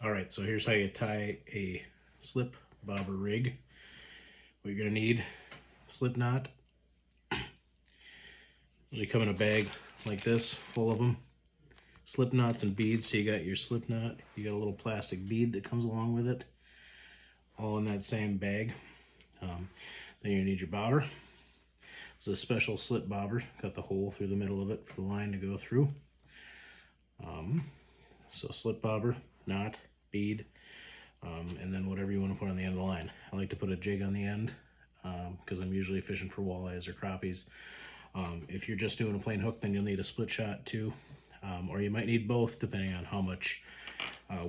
All right, so here's how you tie a slip bobber rig. What you're gonna need: slip knot. Usually come in a bag like this, full of them. Slip knots and beads. So you got your slip knot, you got a little plastic bead that comes along with it, all in that same bag. Then you need your bobber. It's a special slip bobber. Got the hole through the middle of it for the line to go through. So slip bobber, knot, bead, and then whatever you want to put on the end of the line. I like to put a jig on the end because I'm usually fishing for walleyes or crappies. If you're just doing a plain hook, then you'll need a split shot too, or you might need both depending on how much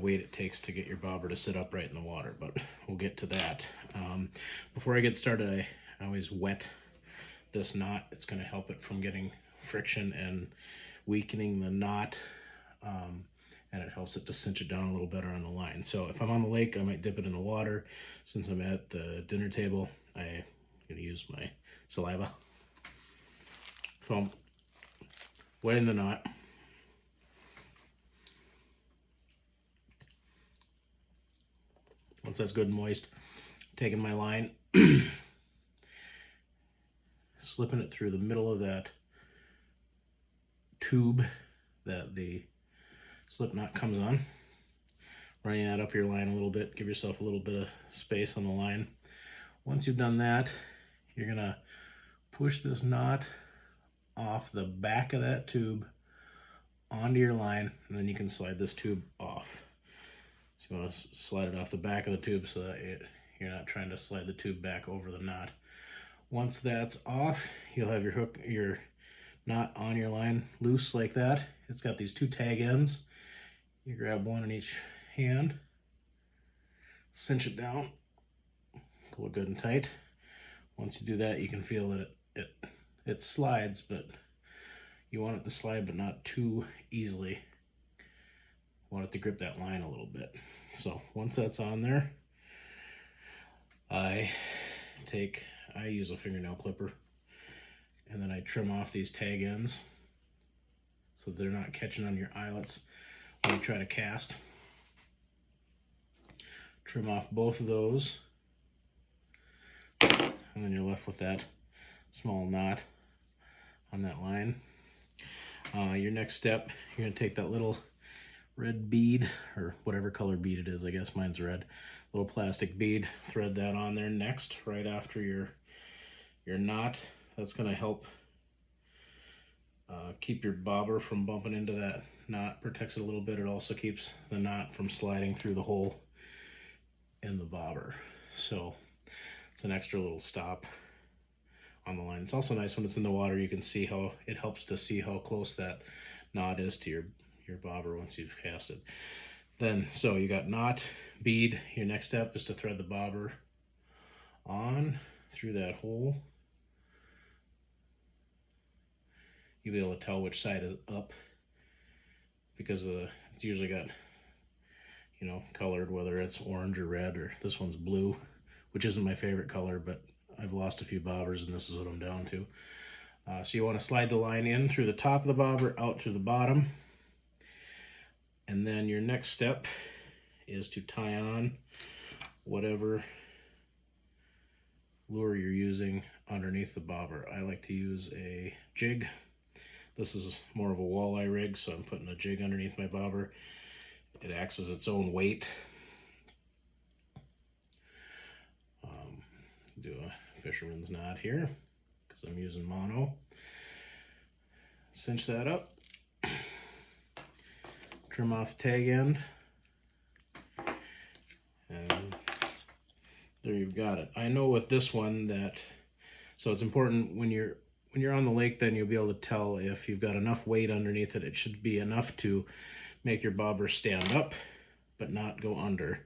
weight it takes to get your bobber to sit upright in the water, but we'll get to that. Before I get started, I always wet this knot. It's going to help it from getting friction and weakening the knot, and it helps it to cinch it down a little better on the line. So if I'm on the lake, I might dip it in the water. Since I'm at the dinner table, I'm going to use my saliva. So I'm wetting the knot. Once that's good and moist, taking my line, slipping it through the middle of that tube that the slip knot comes on, running that up your line a little bit, give yourself a little bit of space on the line. Once you've done that, you're gonna push this knot off the back of that tube onto your line, and then you can slide this tube off. So you want to slide it off the back of the tube so that you're not trying to slide the tube back over the knot. Once that's off, you'll have your knot on your line loose like that. It's got these two tag ends. You grab one in each hand, cinch it down, pull it good and tight. Once you do that, you can feel that it slides, but you want it to slide but not too easily. You want it to grip that line a little bit. So once that's on there, I use a fingernail clipper, and then I trim off these tag ends so they're not catching on your eyelets when you try to cast. Trim off both of those, and then you're left with that small knot on that line. Your next step, you're going to take that little red bead, or whatever color bead it is, I guess mine's red, little plastic bead, thread that on there next, right after your knot. That's going to help keep your bobber from bumping into that knot, protects it a little bit. It also keeps the knot from sliding through the hole in the bobber. So it's an extra little stop on the line. It's also nice when it's in the water, you can see how it helps to see how close that knot is to your bobber once you've cast it. Then, so you got knot, bead. Your next step is to thread the bobber on through that hole. You'll be able to tell which side is up because it's usually got, colored, whether it's orange or red, or this one's blue, which isn't my favorite color, but I've lost a few bobbers and this is what I'm down to. So you want to slide the line in through the top of the bobber, out to the bottom. And then your next step is to tie on whatever lure you're using underneath the bobber. I like to use a jig. This is more of a walleye rig, so I'm putting a jig underneath my bobber. It acts as its own weight. Do a fisherman's knot here because I'm using mono. Cinch that up. Trim off the tag end. And there you've got it. I know with this one so it's important when you're on the lake, then you'll be able to tell if you've got enough weight underneath it. It should be enough to make your bobber stand up, but not go under.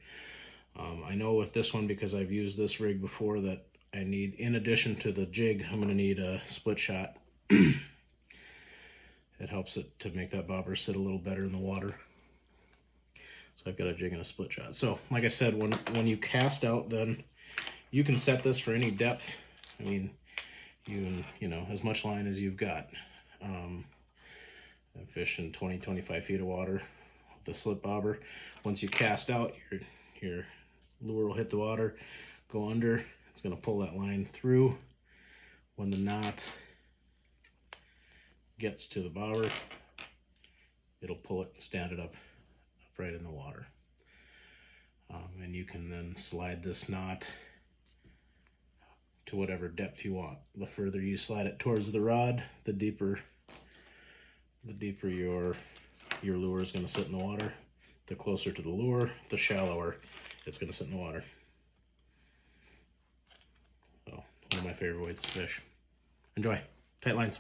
I know with this one, because I've used this rig before, that I need, in addition to the jig, I'm going to need a split shot. It helps it to make that bobber sit a little better in the water. So I've got a jig and a split shot. So like I said, when you cast out, then you can set this for any depth. I mean, as much line as you've got. I'm fishing 20-25 feet of water the slip bobber. Once you cast out, your lure will hit the water, go under. It's going to pull that line through. When the knot gets to the bobber, it'll pull it and stand it up right in the water. And you can then slide this knot to whatever depth you want. The further you slide it towards the rod, the deeper your lure is going to sit in the water. The closer to the lure, the shallower it's going to sit in the water. So, one of my favorite ways to fish. Enjoy. Tight lines.